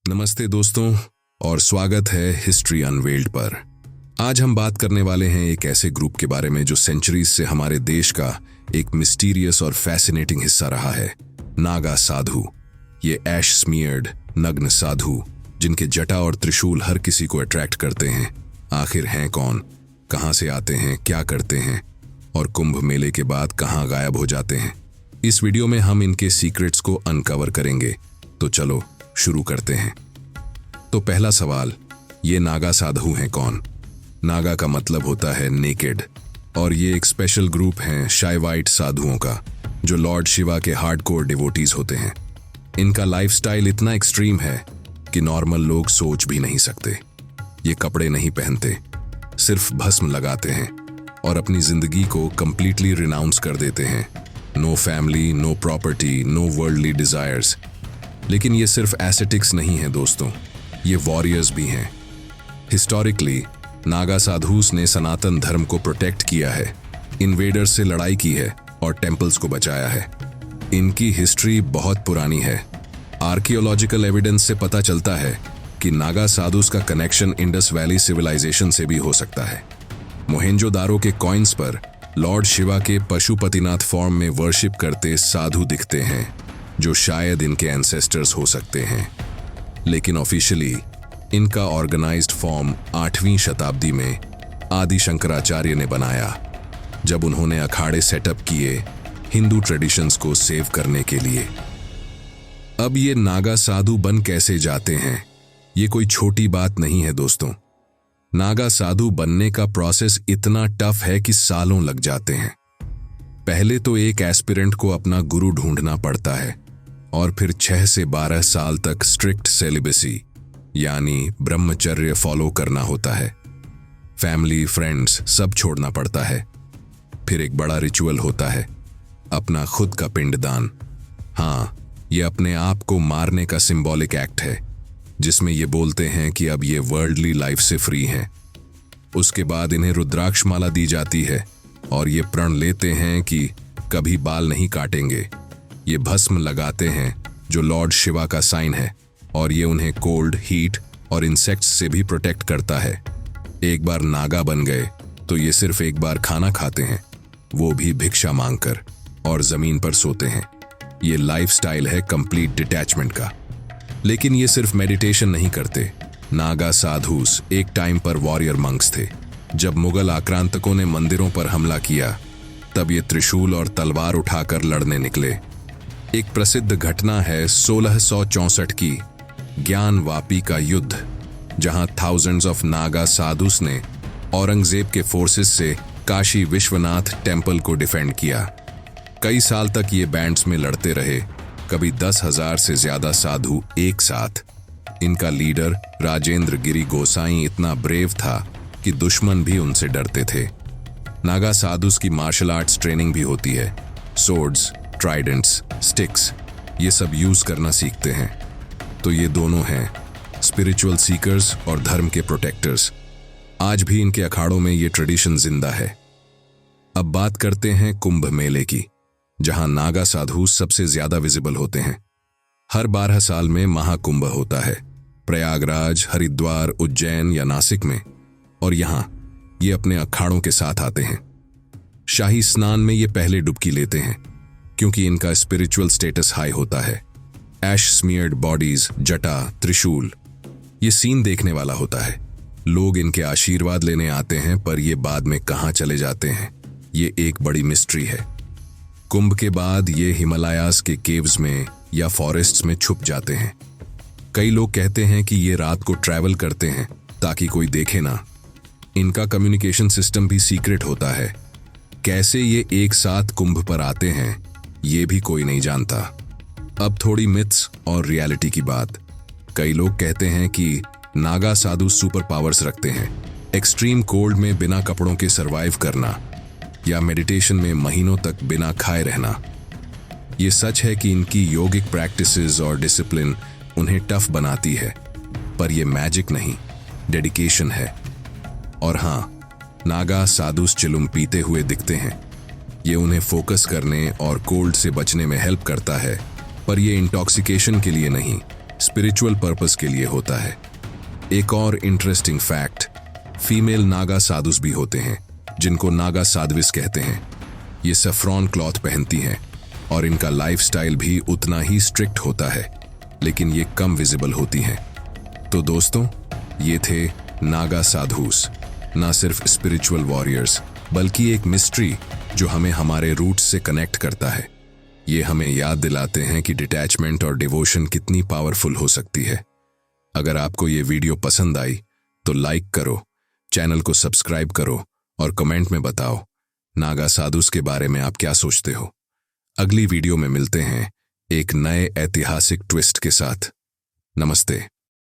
नमस्ते दोस्तों और स्वागत है हिस्ट्री अनवेल्ड पर। आज हम बात करने वाले हैं एक ऐसे ग्रुप के बारे में जो सेंचुरीज से हमारे देश का एक मिस्टीरियस और फैसिनेटिंग हिस्सा रहा है, नागा साधु। ये ऐश स्मियर्ड नग्न साधु जिनके जटा और त्रिशूल हर किसी को अट्रैक्ट करते हैं। आखिर हैं कौन, कहां से आते हैं, क्या करते हैं और कुंभ मेले के बाद कहां गायब हो जाते हैं? इस वीडियो में हम इनके सीक्रेट्स को अनकवर करेंगे। तो चलो शुरू करते हैं। तो पहला सवाल, ये नागा साधु हैं कौन? नागा का मतलब होता है नेकेड और ये एक स्पेशल ग्रुप हैं शाइवाइट साधुओं का जो लॉर्ड शिवा के हार्डकोर डिवोटीज होते हैं। इनका लाइफस्टाइल इतना एक्सट्रीम है कि नॉर्मल लोग सोच भी नहीं सकते। ये कपड़े नहीं पहनते, सिर्फ भस्म लगाते हैं और अपनी जिंदगी को कंप्लीटली रिनाउंस कर देते हैं। No family, no property, no worldly desires. लेकिन ये सिर्फ एसेटिक्स नहीं है दोस्तों, ये वॉरियर्स भी हैं। हिस्टोरिकली नागा साधुस ने सनातन धर्म को प्रोटेक्ट किया है, इन्वेडर्स से लड़ाई की है और टेम्पल्स को बचाया है। इनकी हिस्ट्री बहुत पुरानी है। आर्कियोलॉजिकल एविडेंस से पता चलता है कि नागा साधुस का कनेक्शन इंडस वैली सिविलाइजेशन से भी हो सकता है। मोहेंजोदारो के कॉइन्स पर लॉर्ड शिवा के पशुपतिनाथ फॉर्म में वर्शिप करते साधु दिखते हैं जो शायद इनके एंसेस्टर्स हो सकते हैं। लेकिन ऑफिशियली इनका ऑर्गेनाइज्ड फॉर्म 8वीं शताब्दी में आदि शंकराचार्य ने बनाया, जब उन्होंने अखाड़े सेटअप किए हिंदू ट्रेडिशंस को सेव करने के लिए। अब ये नागा साधु बन कैसे जाते हैं, ये कोई छोटी बात नहीं है दोस्तों। नागा साधु बनने का प्रोसेस इतना टफ है कि सालों लग जाते हैं। पहले तो एक एस्पिरेंट को अपना गुरु ढूंढना पड़ता है और फिर 6 से 12 साल तक स्ट्रिक्ट सेलिबेसी यानी ब्रह्मचर्य फॉलो करना होता है। फैमिली, फ्रेंड्स सब छोड़ना पड़ता है। फिर एक बड़ा रिचुअल होता है, अपना खुद का पिंडदान। हाँ, ये अपने आप को मारने का सिंबॉलिक एक्ट है जिसमें ये बोलते हैं कि अब ये वर्ल्डली लाइफ से फ्री हैं। उसके बाद इन्हें रुद्राक्ष माला दी जाती है और ये प्रण लेते हैं कि कभी बाल नहीं काटेंगे। ये भस्म लगाते हैं जो लॉर्ड शिवा का साइन है और ये उन्हें कोल्ड, हीट और इंसेक्ट्स से भी प्रोटेक्ट करता है। एक बार नागा बन गए तो ये सिर्फ एक बार खाना खाते हैं, वो भी भिक्षा मांगकर, और जमीन पर सोते हैं। ये लाइफस्टाइल है कंप्लीट डिटैचमेंट का। लेकिन ये सिर्फ मेडिटेशन नहीं करते। नागा साधुस एक टाइम पर वॉरियर मंक्स थे। जब मुगल आक्रांतकों ने मंदिरों पर हमला किया तब ये त्रिशूल और तलवार उठाकर लड़ने निकले। एक प्रसिद्ध घटना है 1664 की ज्ञानवापी का युद्ध, जहां थाउजेंड्स ऑफ नागा साधुस ने औरंगजेब के फोर्सेस से काशी विश्वनाथ टेम्पल को डिफेंड किया। कई साल तक ये बैंड्स में लड़ते रहे, कभी 10,000 से ज्यादा साधु एक साथ। इनका लीडर राजेंद्र गिरी गोसाई इतना ब्रेव था कि दुश्मन भी उनसे डरते थे। नागा साधुस की मार्शल आर्ट्स ट्रेनिंग भी होती है। सोर्ड्स, ट्राइडेंट्स, स्टिक्स, ये सब यूज करना सीखते हैं। तो ये दोनों हैं स्पिरिचुअल सीकर्स और धर्म के प्रोटेक्टर्स। आज भी इनके अखाड़ों में ये ट्रेडिशन जिंदा है। अब बात करते हैं कुंभ मेले की, जहां नागा साधु सबसे ज्यादा विजिबल होते हैं। हर 12 साल में महाकुंभ होता है, प्रयागराज, हरिद्वार, उज्जैन या नासिक में, और यहां ये अपने अखाड़ों के साथ आते हैं। शाही स्नान में ये पहले डुबकी लेते हैं क्योंकि इनका स्पिरिचुअल स्टेटस हाई होता है। ऐश स्मियर्ड बॉडीज, जटा, त्रिशूल, ये सीन देखने वाला होता है। लोग इनके आशीर्वाद लेने आते हैं, पर ये बाद में कहां चले जाते हैं ये एक बड़ी मिस्ट्री है। कुंभ के बाद ये हिमालयाज के केव्स में या फॉरेस्ट्स में छुप जाते हैं। कई लोग कहते हैं कि ये रात को ट्रैवल करते हैं ताकि कोई देखे ना। इनका कम्युनिकेशन सिस्टम भी सीक्रेट होता है। कैसे ये एक साथ कुंभ पर आते हैं ये भी कोई नहीं जानता। अब थोड़ी मिथ्स और रियलिटी की बात। कई लोग कहते हैं कि नागा साधु सुपर पावर्स रखते हैं, एक्सट्रीम कोल्ड में बिना कपड़ों के सरवाइव करना या मेडिटेशन में महीनों तक बिना खाए रहना। ये सच है कि इनकी योगिक प्रैक्टिसेस और डिसिप्लिन उन्हें टफ बनाती है, पर यह मैजिक नहीं, डेडिकेशन है। और हाँ, नागा साधुस चिलुम पीते हुए दिखते हैं। ये उन्हें फोकस करने और कोल्ड से बचने में हेल्प करता है, पर ये इंटॉक्सिकेशन के लिए नहीं, स्पिरिचुअल पर्पस के लिए होता है। एक और interesting fact, female Naga sadhus भी होते हैं जिनको नागा साध्विस कहते हैं। ये सफ्रॉन क्लॉथ पहनती हैं और इनका लाइफस्टाइल भी उतना ही स्ट्रिक्ट होता है, लेकिन ये कम विजिबल होती हैं। तो दोस्तों, ये थे नागा साधुस, ना सिर्फ स्पिरिचुअल वॉरियर्स बल्कि एक मिस्ट्री जो हमें हमारे रूट्स से कनेक्ट करता है। ये हमें याद दिलाते हैं कि डिटैचमेंट और डिवोशन कितनी पावरफुल हो सकती है। अगर आपको ये वीडियो पसंद आई तो लाइक करो, चैनल को सब्सक्राइब करो और कमेंट में बताओ नागा साधुस के बारे में आप क्या सोचते हो। अगली वीडियो में मिलते हैं एक नए ऐतिहासिक ट्विस्ट के साथ। नमस्ते।